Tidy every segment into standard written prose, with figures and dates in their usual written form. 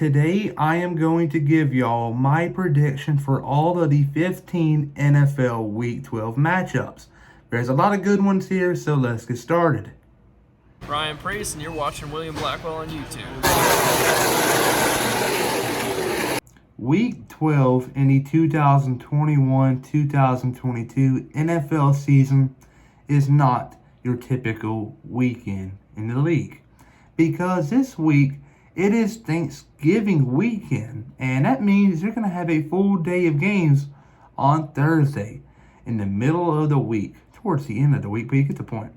Today, I am going to give y'all my prediction for all of the 15 NFL Week 12 matchups. There's a lot of good ones here, so let's get started. Ryan Priest, and you're watching William Blackwell on YouTube. Week 12 in the 2021-2022 NFL season is not your typical weekend in the league, because this week it is Thanksgiving weekend, and that means you're going to have a full day of games on Thursday in the middle of the week, towards the end of the week, but you get the point.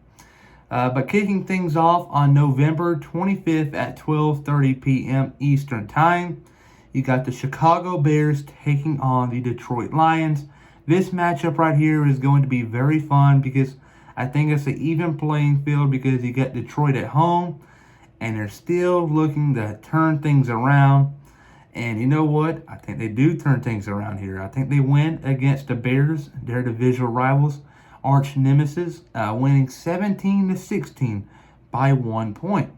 But kicking things off on November 25th at 12:30 p.m. Eastern Time, you got the Chicago Bears taking on the Detroit Lions. This matchup right here is going to be very fun because I think it's an even playing field because you got Detroit at home and they're still looking to turn things around. And you know what? I think they do turn things around here. I think they win against the Bears, their divisional rivals, arch nemesis, winning 17-16 by 1 point.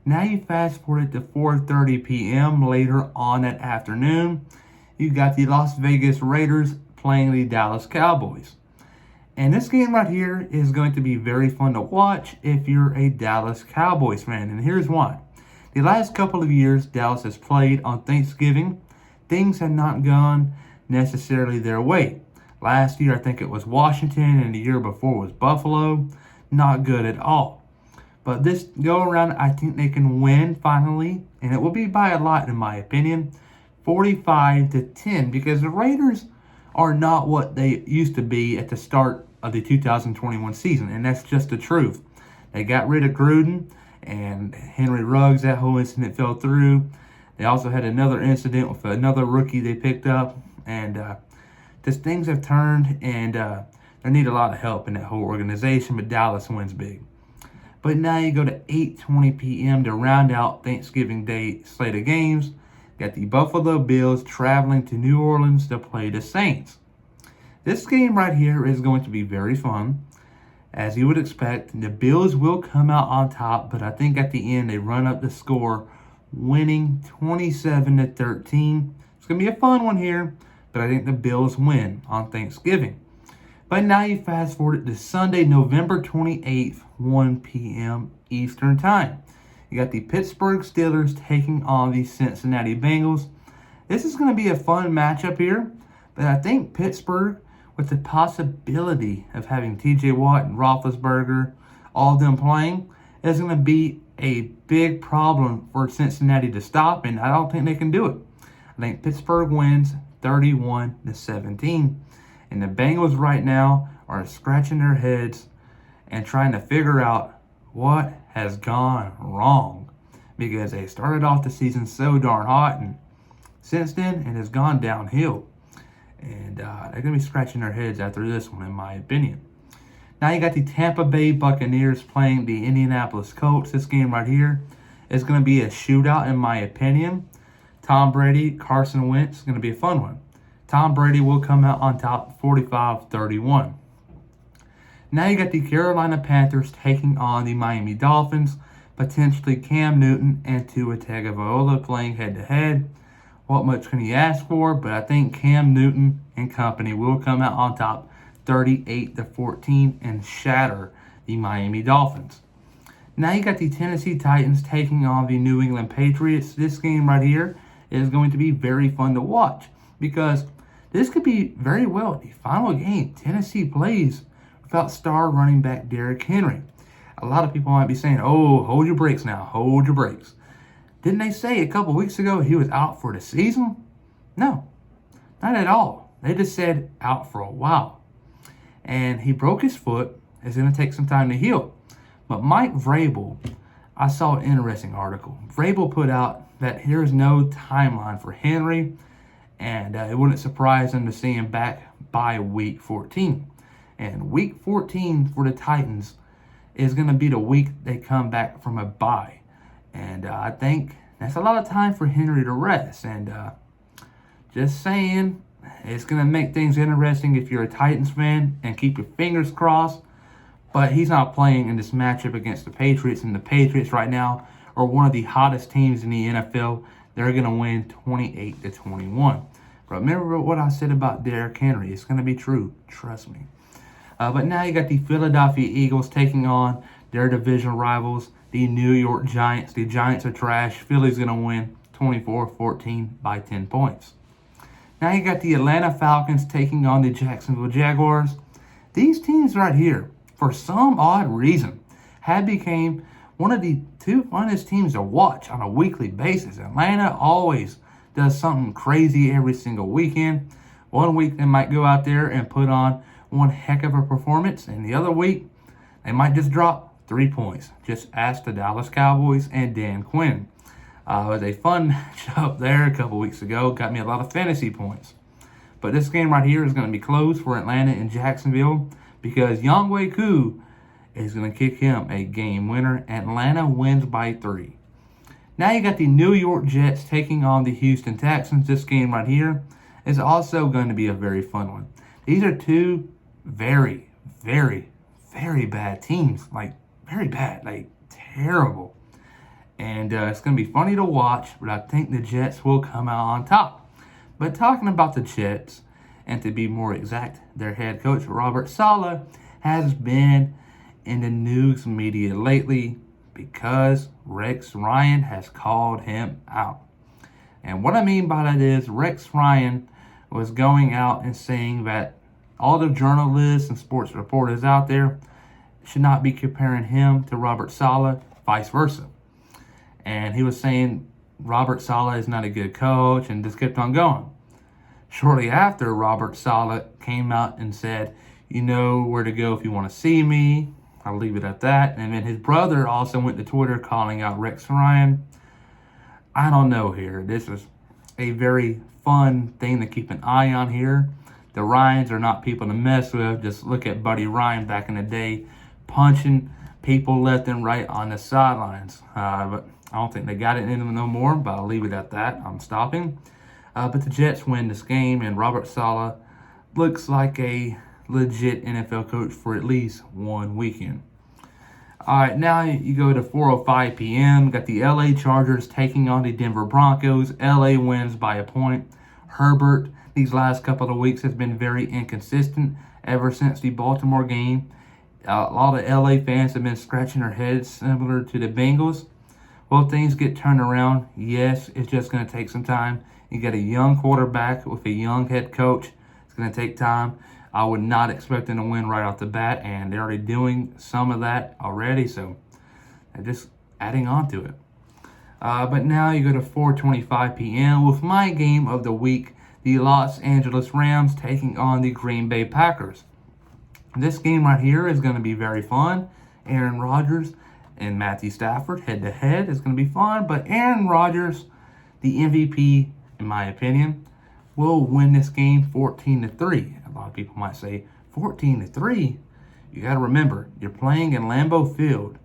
Now you fast forward to 4:30 p.m. later on that afternoon. You got the Las Vegas Raiders playing the Dallas Cowboys. And this game right here is going to be very fun to watch if you're a Dallas Cowboys fan. And here's why. The last couple of years Dallas has played on Thanksgiving, things have not gone necessarily their way. Last year I think it was Washington, and the year before was Buffalo. Not good at all. But this go around, I think they can win finally, and it will be by a lot in my opinion, 45-10, because the Raiders are not what they used to be at the start of the 2021 season, and that's just the truth. They got rid of Gruden and Henry Ruggs. That whole incident fell through. They also had another incident with another rookie they picked up, and just things have turned, and they need a lot of help in that whole organization, but Dallas wins big. But now you go to 8:20 p.m. to round out Thanksgiving Day slate of games. Got the Buffalo Bills traveling to New Orleans to play the Saints. This game right here is going to be very fun. As you would expect, the Bills will come out on top, but I think at the end they run up the score, winning 27-13. It's going to be a fun one here, but I think the Bills win on Thanksgiving. But now you fast forward to Sunday, November 28th, 1 p.m. Eastern Time. You got the Pittsburgh Steelers taking on the Cincinnati Bengals. This is going to be a fun matchup here, but I think Pittsburgh, with the possibility of having T.J. Watt and Roethlisberger, all of them playing, is going to be a big problem for Cincinnati to stop, and I don't think they can do it. I think Pittsburgh wins 31-17. And the Bengals right now are scratching their heads and trying to figure out what has gone wrong, because they started off the season so darn hot, and since then it has gone downhill. And they're going to be scratching their heads after this one, in my opinion. Now you got the Tampa Bay Buccaneers playing the Indianapolis Colts. This game right here is going to be a shootout, in my opinion. Tom Brady, Carson Wentz is going to be a fun one. Tom Brady will come out on top 45-31. Now you got the Carolina Panthers taking on the Miami Dolphins, potentially Cam Newton and Tua Tagovailoa playing head-to-head. What much can you ask for? But I think Cam Newton and company will come out on top 38-14 and shatter the Miami Dolphins. Now you got the Tennessee Titans taking on the New England Patriots. This game right here is going to be very fun to watch, because this could be very well the final game Tennessee plays without star running back Derrick Henry. A lot of people might be saying, oh, hold your brakes now, hold your brakes. Didn't they say a couple weeks ago he was out for the season? No, not at all. They just said out for a while. And he broke his foot. It's going to take some time to heal. But Mike Vrabel, I saw an interesting article. Vrabel put out that there is no timeline for Henry, and it wouldn't surprise them to see him back by week 14. And week 14 for the Titans is going to be the week they come back from a bye. And I think that's a lot of time for Henry to rest. And just saying, it's going to make things interesting if you're a Titans fan, and keep your fingers crossed. But he's not playing in this matchup against the Patriots. And the Patriots right now are one of the hottest teams in the NFL. they're going to win 28-21. But remember what I said about Derrick Henry. It's going to be true. Trust me. But now you got the Philadelphia Eagles taking on their division rivals, the New York Giants. The Giants are trash. Philly's going to win 24-14 by 10 points. Now you got the Atlanta Falcons taking on the Jacksonville Jaguars. These teams right here, for some odd reason, have become one of the two funnest teams to watch on a weekly basis. Atlanta always does something crazy every single weekend. One week they might go out there and put on one heck of a performance, and the other week they might just drop 3 points. Just ask the Dallas Cowboys and Dan Quinn. It was a fun matchup there a couple weeks ago. Got me a lot of fantasy points. But this game right here is going to be close for Atlanta and Jacksonville because Younghoe Koo is going to kick him a game winner. Atlanta wins by 3. Now you got the New York Jets taking on the Houston Texans. This game right here is also going to be a very fun one. These are two very, very, very bad teams. Like, very bad. Like, terrible. And it's going to be funny to watch, but I think the Jets will come out on top. But talking about the Jets, and to be more exact, their head coach, Robert Saleh, has been in the news media lately because Rex Ryan has called him out. And what I mean by that is Rex Ryan was going out and saying that all the journalists and sports reporters out there should not be comparing him to Robert Saleh, vice versa. And he was saying Robert Saleh is not a good coach and just kept on going. Shortly after, Robert Saleh came out and said, you know where to go if you want to see me. I'll leave it at that. And then his brother also went to Twitter calling out Rex Ryan. I don't know here. This is a very fun thing to keep an eye on here. The Ryans are not people to mess with. Just look at Buddy Ryan back in the day, punching people left and right on the sidelines. But I don't think they got it in them no more, but I'll leave it at that. I'm stopping. But the Jets win this game, and Robert Saleh looks like a legit NFL coach for at least one weekend. All right, now you go to 4:05 p.m. Got the LA Chargers taking on the Denver Broncos. LA wins by a point. Herbert, these last couple of weeks, has been very inconsistent ever since the Baltimore game. A lot of LA fans have been scratching their heads similar to the Bengals. Will things get turned around? Yes, it's just going to take some time. You got a young quarterback with a young head coach. It's going to take time. I would not expect them to win right off the bat, and they're already doing some of that already, so they're just adding on to it. But now you go to 4:25 p.m. with my game of the week, the Los Angeles Rams taking on the Green Bay Packers. This game right here is going to be very fun. Aaron Rodgers and Matthew Stafford head-to-head is going to be fun, but Aaron Rodgers, the MVP, in my opinion, will win this game 14-3. A lot of people might say 14-3. You got to remember, you're playing in Lambeau Field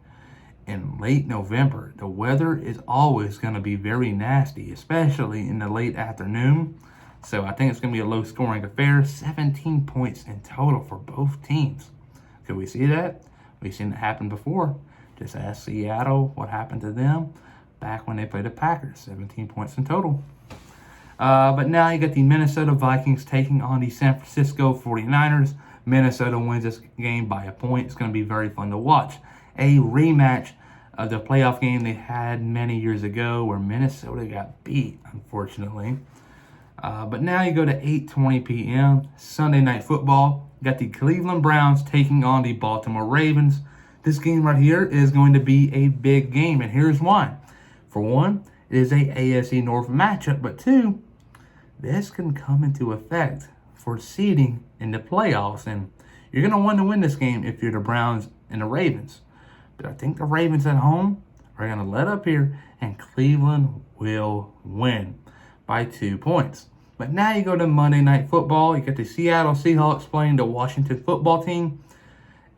in late November. The weather is always going to be very nasty, especially in the late afternoon. So I think it's going to be a low-scoring affair. 17 points in total for both teams. Could we see that? We've seen it happen before. Just ask Seattle what happened to them back when they played the Packers. 17 points in total. But now you got the Minnesota Vikings taking on the San Francisco 49ers. Minnesota wins this game by a point. It's going to be very fun to watch. A rematch of the playoff game they had many years ago where Minnesota got beat, unfortunately. But now you go to 8:20 p.m. Sunday Night Football. You got the Cleveland Browns taking on the Baltimore Ravens. This game right here is going to be a big game, and here's why. For one, it is a AFC North matchup, but two, this can come into effect for seeding in the playoffs, and you're going to want to win this game if you're the Browns and the Ravens. But I think the Ravens at home are going to let up here, and Cleveland will win by 2 points. But now you go to Monday Night Football. You got the Seattle Seahawks playing the Washington Football Team.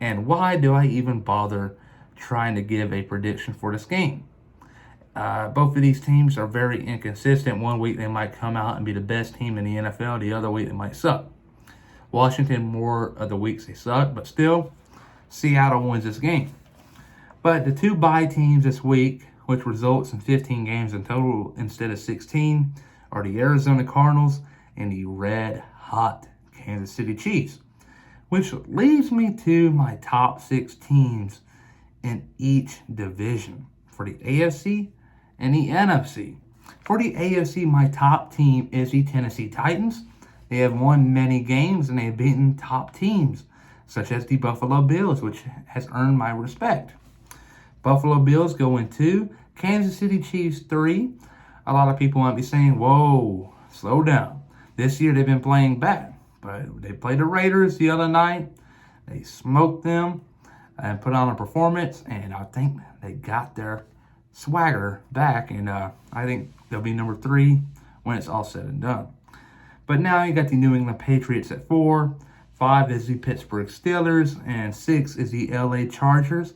And why do I even bother trying to give a prediction for this game? Both of these teams are very inconsistent. One week they might come out and be the best team in the NFL. The other week they might suck. Washington, more of the weeks they suck. But still, Seattle wins this game. But the two bye teams this week which results in 15 games in total instead of 16, are the Arizona Cardinals and the red hot Kansas City Chiefs, which leads me to my top 6 teams in each division for the AFC and the NFC. For the AFC, my top team is the Tennessee Titans. They have won many games and they have beaten top teams, such as the Buffalo Bills, which has earned my respect. Buffalo Bills go in 2, Kansas City Chiefs 3. A lot of people might be saying, whoa, slow down. This year they've been playing bad, but they played the Raiders the other night. They smoked them and put on a performance, and I think they got their swagger back, and I think they'll be number 3 when it's all said and done. But now you got the New England Patriots at 4, 5 is the Pittsburgh Steelers, and 6 is the LA Chargers.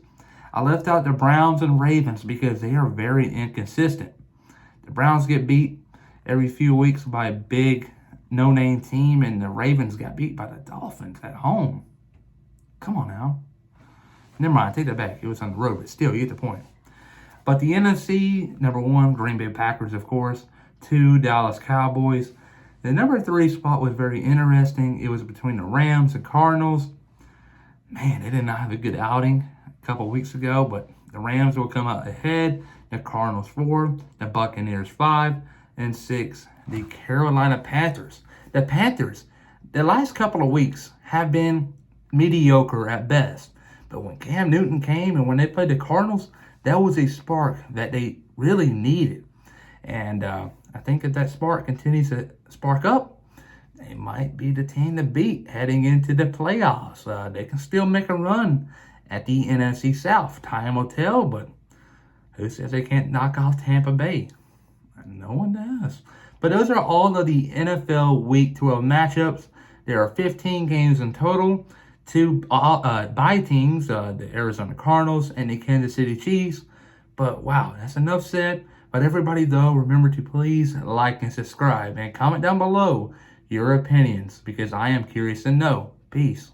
I left out the Browns and Ravens because they are very inconsistent. The Browns get beat every few weeks by a big no-name team, and the Ravens got beat by the Dolphins at home. Come on now. Never mind, take that back. It was on the road, but still, you get the point. But the NFC, number 1, Green Bay Packers, of course. 2, Dallas Cowboys. The number 3 spot was very interesting. It was between the Rams and Cardinals. Man, they did not have a good outing a couple weeks ago, but the Rams will come out ahead. The Cardinals 4, the Buccaneers 5, and 6, the Carolina Panthers. The Panthers, the last couple of weeks have been mediocre at best. But when Cam Newton came and when they played the Cardinals, that was a spark that they really needed. And I think if that spark continues to spark up, they might be the team to beat heading into the playoffs. They can still make a run at the NFC South. Time will tell, but who says they can't knock off Tampa Bay? No one does. But those are all of the NFL Week 12 matchups. There are 15 games in total. 2 bye teams, the Arizona Cardinals and the Kansas City Chiefs. But wow, that's enough said. But everybody, though, remember to please like and subscribe and comment down below your opinions because I am curious to know. Peace.